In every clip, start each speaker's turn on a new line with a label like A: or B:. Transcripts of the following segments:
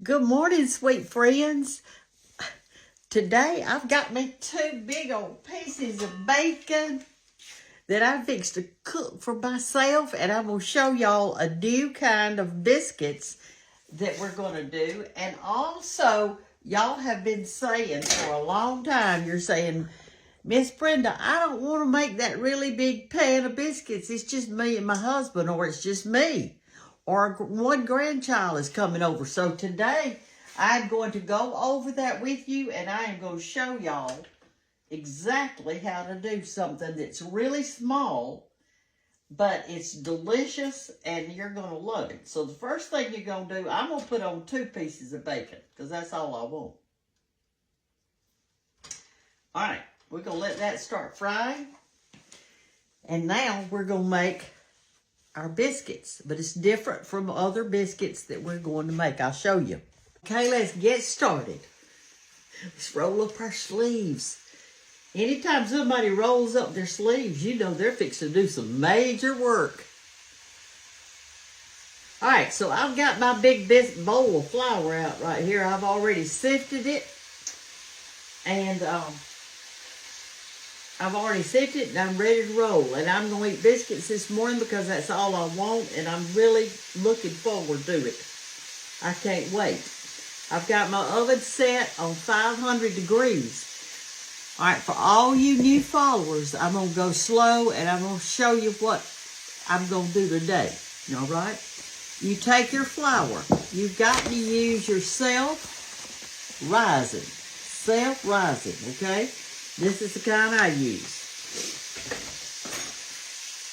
A: Good morning, sweet friends. Today I've got me two big old pieces of bacon that I fixed to cook for myself, and I'm going to show y'all a new kind of biscuits that we're going to do. And also, y'all have been saying for a long time, you're saying, Miss Brenda, I don't want to make that really big pan of biscuits. It's just me and my husband, or it's just me. Or one grandchild is coming over. So today, I'm going to go over that with you, and I am going to show y'all exactly how to do something that's really small, but it's delicious, and you're going to love it. So the first thing you're going to do, I'm going to put on 2 pieces of bacon, because that's all I want. All right, we're going to let that start frying. And now we're going to make our biscuits, but it's different from other biscuits that we're going to make. I'll show you. Okay, let's get started. Let's roll up our sleeves. Anytime somebody rolls up their sleeves, you know they're fixing to do some major work. All right, so I've got my big bowl of flour out right here. I've already sifted it, and I've already sifted it, and I'm ready to roll. And I'm going to eat biscuits this morning because that's all I want, and I'm really looking forward to it. I can't wait. I've got my oven set on 500 degrees. All right, for all you new followers, I'm going to go slow, and I'm going to show you what I'm going to do today. All right? You take your flour. You've got to use your self-rising. Self-rising, okay? This is the kind I use.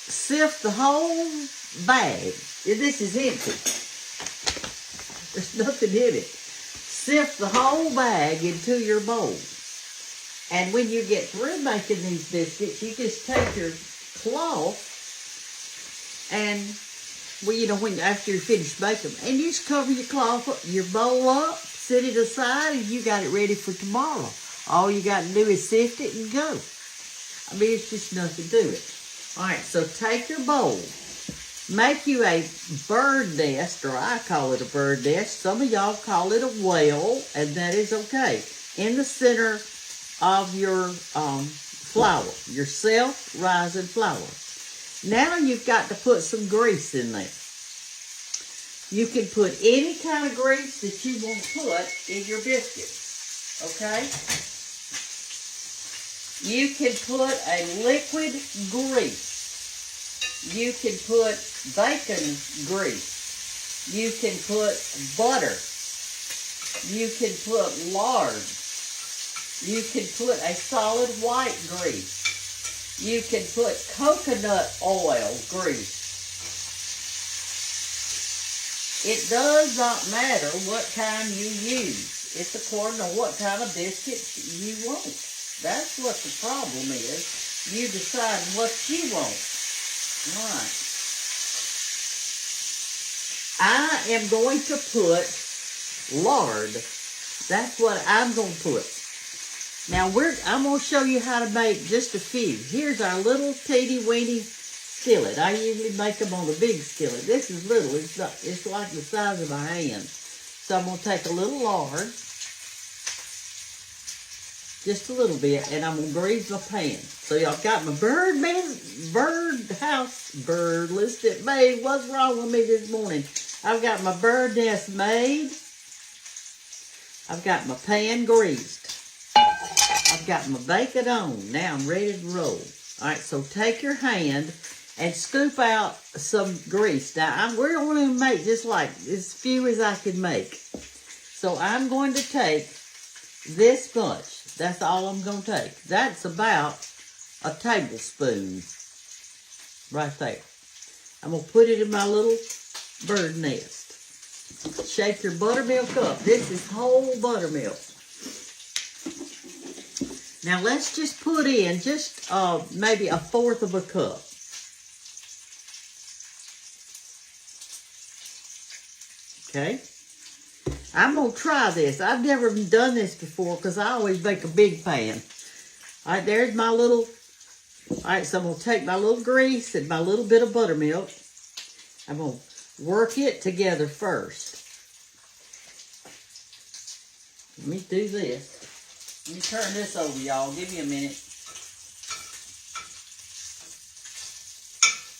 A: Sift the whole bag. This is empty. There's nothing in it. Sift the whole bag into your bowl. And when you get through making these biscuits, you just take your cloth and, well, you know, after you finish making them, and you just cover your cloth, your bowl up, set it aside, and you got it ready for tomorrow. All you got to do is sift it and go. I mean, it's just nothing to it. All right, so take your bowl. Make you a bird nest, or I call it a bird nest. Some of y'all call it a well, and that is okay. In the center of your flour, your self-rising flour. Now you've got to put some grease in there. You can put any kind of grease that you want to put in your biscuits, okay? You can put a liquid grease. You can put bacon grease. You can put butter. You can put lard. You can put a solid white grease. You can put coconut oil grease. It does not matter what kind you use. It's according to what kind of biscuits you want. That's what the problem is. You decide what you want. All right. I am going to put lard. That's what I'm going to put. Now, I'm going to show you how to make just a few. Here's our little teeny-weeny skillet. I usually make them on a big skillet. This is little. It's like the size of my hand. So I'm going to take a little lard. Just a little bit, and I'm going to grease my pan. So y'all got my bird list it made. What's wrong with me this morning? I've got my bird nest made. I've got my pan greased. I've got my bacon on. Now I'm ready to roll. All right, so take your hand and scoop out some grease. Now, we're going to make just like as few as I can make. So I'm going to take this much. That's all I'm going to take. That's about a tablespoon right there. I'm going to put it in my little bird nest. Shake your buttermilk up. This is whole buttermilk. Now let's just put in just maybe 1/4 of a cup. Okay. I'm going to try this. I've never done this before because I always make a big pan. All right, there's my little... All right, so I'm going to take my little grease and my little bit of buttermilk. I'm going to work it together first. Let me do this. Let me turn this over, y'all. Give me a minute.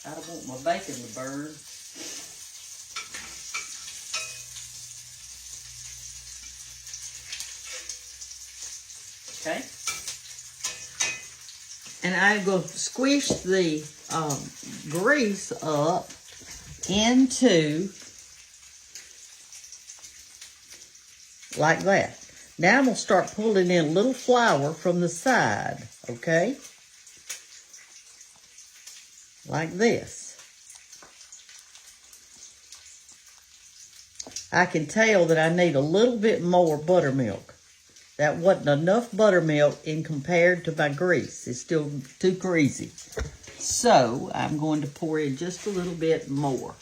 A: I don't want my bacon to burn. Okay. And I'm going to squish the grease up into like that. Now I'm going to start pulling in a little flour from the side, okay? Like this. I can tell that I need a little bit more buttermilk. That wasn't enough buttermilk in compared to my grease. It's still too greasy. So I'm going to pour in just a little bit more.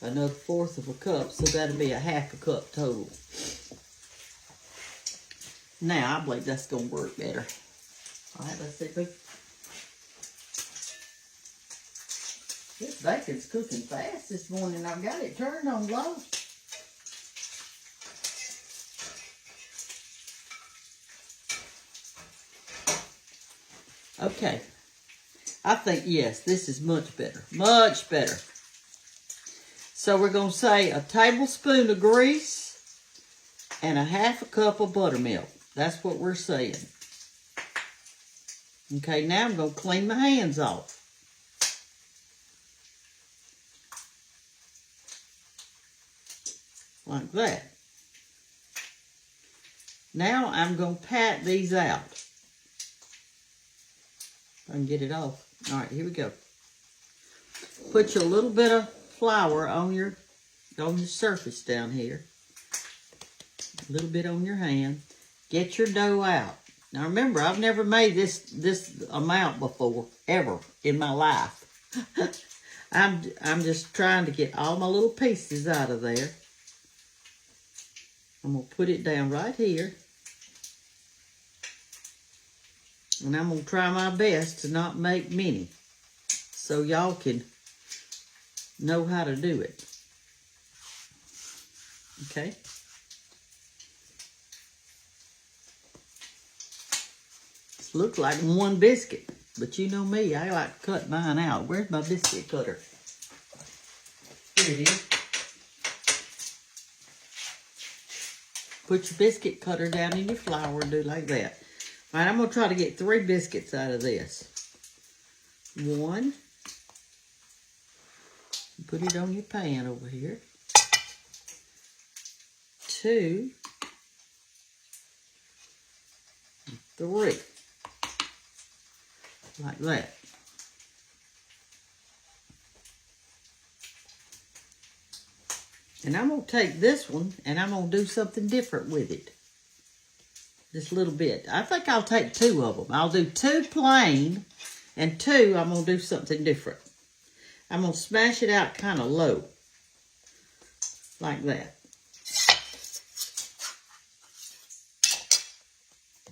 A: Another 1/4 of a cup, so that'll be a 1/2 cup total. Now, I believe that's going to work better. All right, let's see. This bacon's cooking fast this morning. I've got it turned on low. Okay. I think, yes, this is much better. Much better. So we're going to say a tablespoon of grease and a 1/2 cup of buttermilk. That's what we're saying. Okay, now I'm going to clean my hands off. Like that. Now I'm going to pat these out. I can get it off. All right, here we go. Put your little bit of flour on your surface down here. A little bit on your hand. Get your dough out. Now remember, I've never made this amount before, ever in my life. I'm just trying to get all my little pieces out of there. I'm going to put it down right here. And I'm going to try my best to not make many, so y'all can know how to do it. Okay? This looks like one biscuit, but you know me, I like to cut mine out. Where's my biscuit cutter? Here it is. Put your biscuit cutter down in your flour and do like that. All right, I'm going to try to get 3 biscuits out of this. 1. Put it on your pan over here. 2. 3. Like that. And I'm going to take this one and I'm going to do something different with it. Just a little bit. I think I'll take 2 of them. I'll do 2 plain and 2 I'm going to do something different. I'm going to smash it out kind of low. Like that.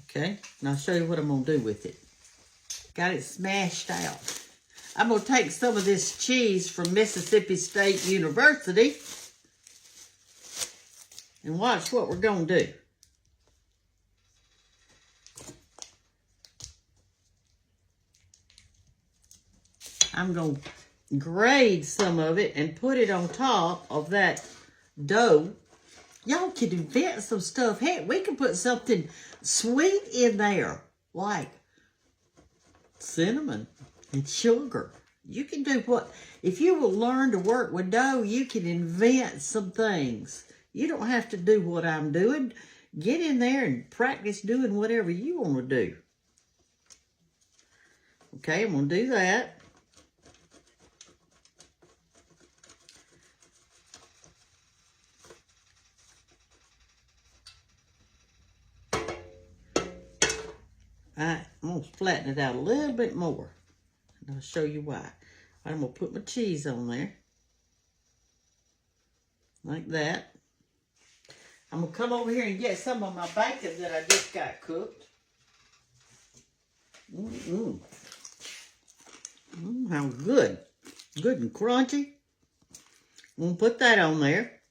A: Okay, and I'll show you what I'm going to do with it. Got it smashed out. I'm going to take some of this cheese from Mississippi State University and watch what we're going to do. I'm going to grate some of it and put it on top of that dough. Y'all can invent some stuff. Heck, we can put something sweet in there, like cinnamon and sugar. You can do what, if you will learn to work with dough, you can invent some things. You don't have to do what I'm doing. Get in there and practice doing whatever you want to do. Okay, I'm going to do that. I'm going to flatten it out a little bit more. And I'll show you why. I'm going to put my cheese on there. Like that. I'm going to come over here and get some of my bacon that I just got cooked. How good. Good and crunchy. We'll put that on there.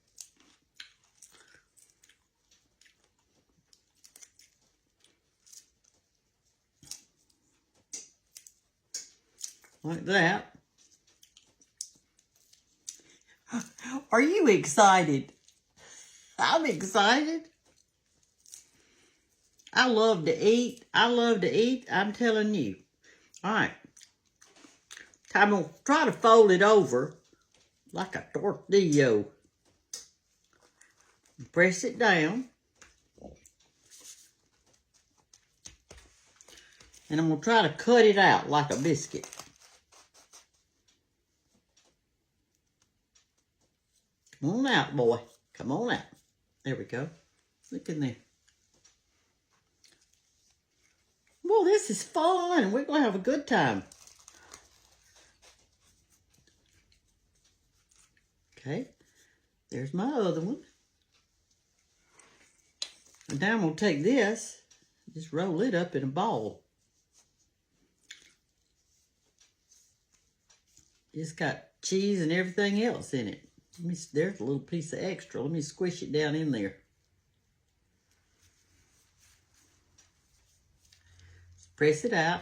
A: Like that. Are you excited? I'm excited. I love to eat. I love to eat. I'm telling you. All right. I'm going to try to fold it over like a tortilla. Press it down. And I'm going to try to cut it out like a biscuit. Come on out, boy. Come on out. There we go. Look in there. Well, this is fun. We're going to have a good time. Okay. There's my other one. And now I'm going to take this, just roll it up in a ball. It's got cheese and everything else in it. There's a little piece of extra. Let me squish it down in there. Press it out.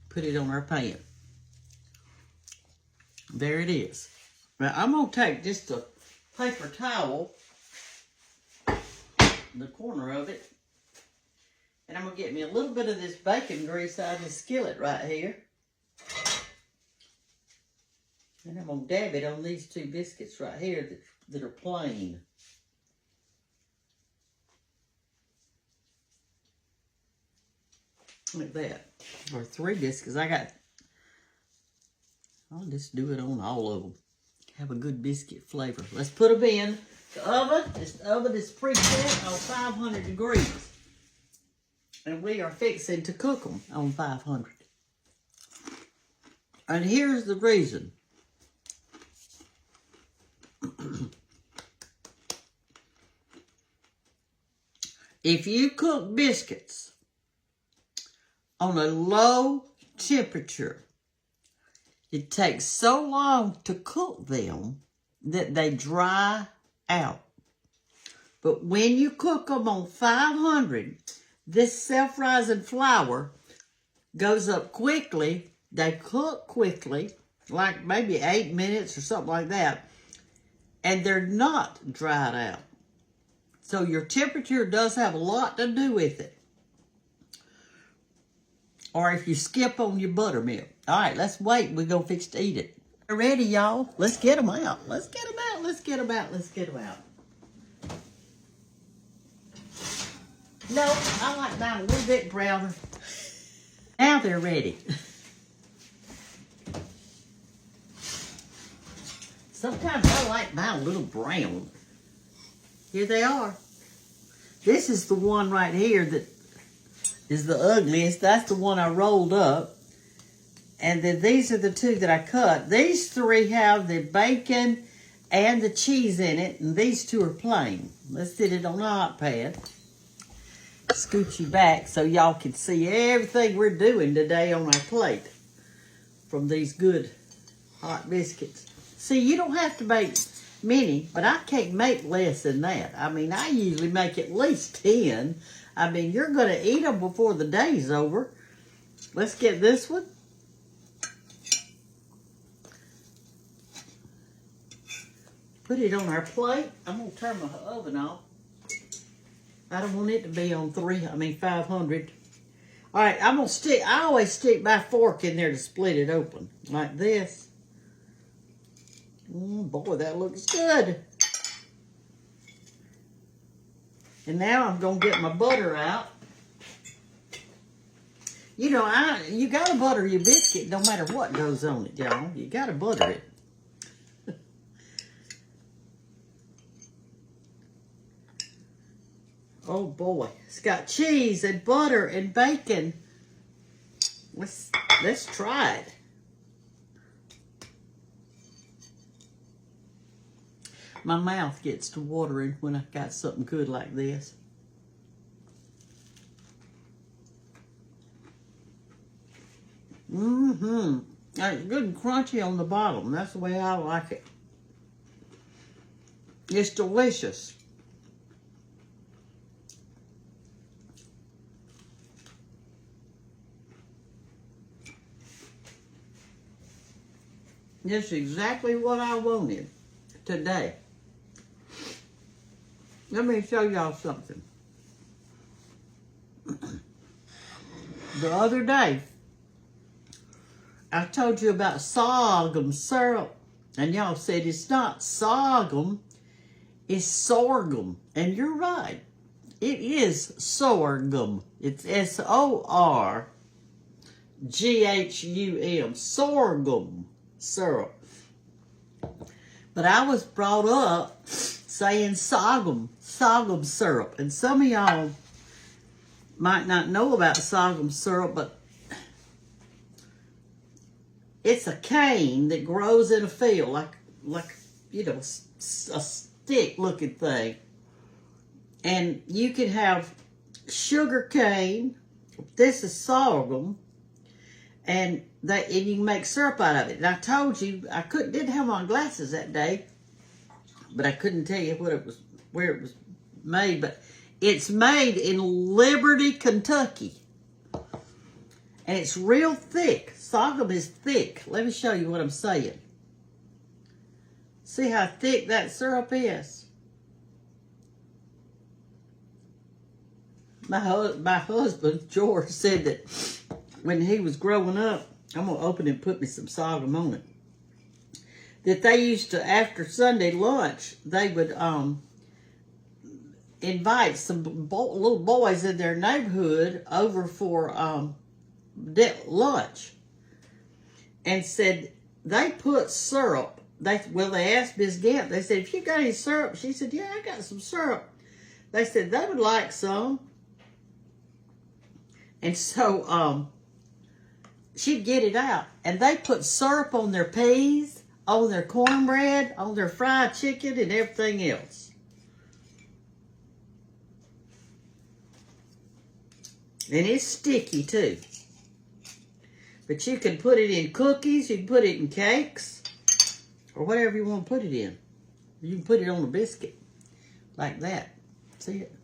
A: Put it on our pan. There it is. Now I'm going to take just a paper towel, the corner of it, and I'm going to get me a little bit of this bacon grease out of the skillet right here. And I'm going to dab it on these two biscuits right here that are plain. Like that. Or 3 biscuits. I'll just do it on all of them. Have a good biscuit flavor. Let's put them in the oven. This oven is preset on 500 degrees. And we are fixing to cook them on 500. And here's the reason. If you cook biscuits on a low temperature, it takes so long to cook them that they dry out. But when you cook them on 500, this self-rising flour goes up quickly. They cook quickly, like maybe 8 minutes or something like that. And they're not dried out. So your temperature does have a lot to do with it. Or if you skip on your buttermilk. All right, let's wait. We're going to fix to eat it. Ready, y'all? Let's get them out. Let's get them out. Let's get them out. Let's get them out. No, I like mine a little bit browner. Now they're ready. Sometimes I like mine a little brown. Here they are. This is the one right here that is the ugliest. That's the one I rolled up. And then these are the 2 that I cut. These 3 have the bacon and the cheese in it. And these 2 are plain. Let's sit it on the hot pad. Scoot you back so y'all can see everything we're doing today on our plate. From these good hot biscuits. See, you don't have to make many, but I can't make less than that. I mean, I usually make at least 10. I mean, you're going to eat them before the day's over. Let's get this one. Put it on our plate. I'm going to turn my oven off. I don't want it to be on 500. All right, I always stick my fork in there to split it open. Like this. Boy, that looks good. And now I'm going to get my butter out. You know, you got to butter your biscuit no matter what goes on it, y'all. You got to butter it. Oh, boy. It's got cheese and butter and bacon. Let's try it. My mouth gets to watering when I've got something good like this. It's good and crunchy on the bottom. That's the way I like it. It's delicious. This is exactly what I wanted today. Let me show y'all something. The other day, I told you about sorghum syrup, and y'all said it's not sorghum, it's sorghum. And you're right. It is sorghum. It's S-O-R-G-H-U-M, sorghum syrup. But I was brought up saying sorghum syrup. And some of y'all might not know about sorghum syrup, but it's a cane that grows in a field, like you know, a stick-looking thing. And you can have sugar cane. This is sorghum, and you can make syrup out of it. And I told you I didn't have my glasses that day, but I couldn't tell you where it was made. But it's made in Liberty, Kentucky, and it's real thick. Sorghum is thick. Let me show you what I'm saying. See how thick that syrup is? My husband, George, said that when he was growing up, I'm going to open and put me some sorghum on it, that they used to, after Sunday lunch, they would invite some little boys in their neighborhood over for lunch, and said they put syrup. They asked Miss Gantt, they said, if you got any syrup? She said, yeah, I got some syrup. They said they would like some. And so she'd get it out. And they put syrup on their peas, on their cornbread, on their fried chicken, and everything else. And it's sticky too. But you can put it in cookies, you can put it in cakes, or whatever you want to put it in. You can put it on a biscuit, like that. See it?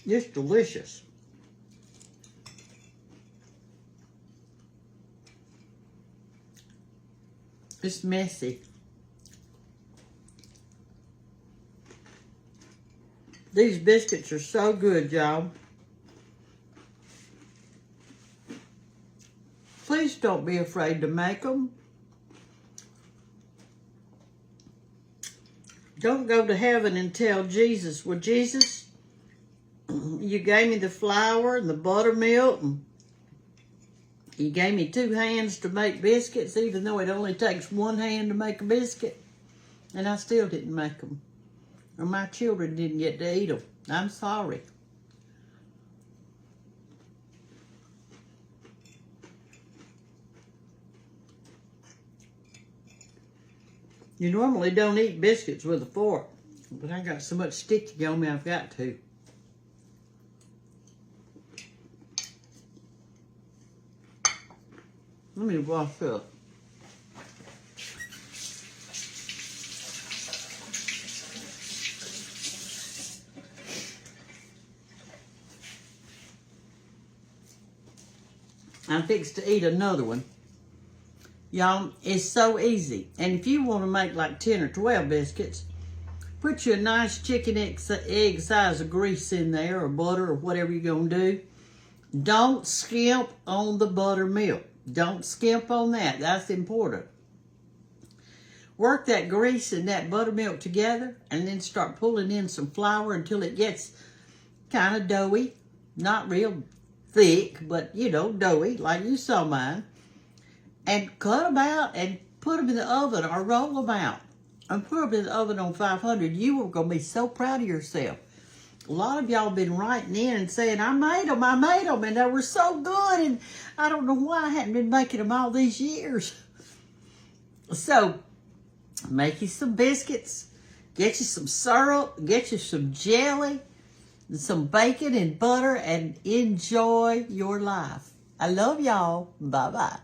A: It's delicious. It's messy. These biscuits are so good, y'all. Please don't be afraid to make them. Don't go to heaven and tell Jesus, well, Jesus, you gave me the flour and the buttermilk, and you gave me 2 hands to make biscuits, even though it only takes 1 hand to make a biscuit, and I still didn't make them. Or my children didn't get to eat them. I'm sorry. You normally don't eat biscuits with a fork, but I got so much sticky on me, I've got to. Let me wash up. I'm fixed to eat another one. Y'all, it's so easy. And if you want to make like 10 or 12 biscuits, put you a nice chicken egg size of grease in there, or butter, or whatever you're going to do. Don't skimp on the buttermilk. Don't skimp on that. That's important. Work that grease and that buttermilk together, and then start pulling in some flour until it gets kind of doughy. Not real thick, but, you know, doughy, like you saw mine. And cut them out and put them in the oven, or roll them out and put them in the oven on 500. You are going to be so proud of yourself. A lot of y'all have been writing in and saying, I made them, and they were so good, and I don't know why I hadn't been making them all these years. So, make you some biscuits, get you some syrup, get you some jelly, and some bacon and butter, and enjoy your life. I love y'all. Bye-bye.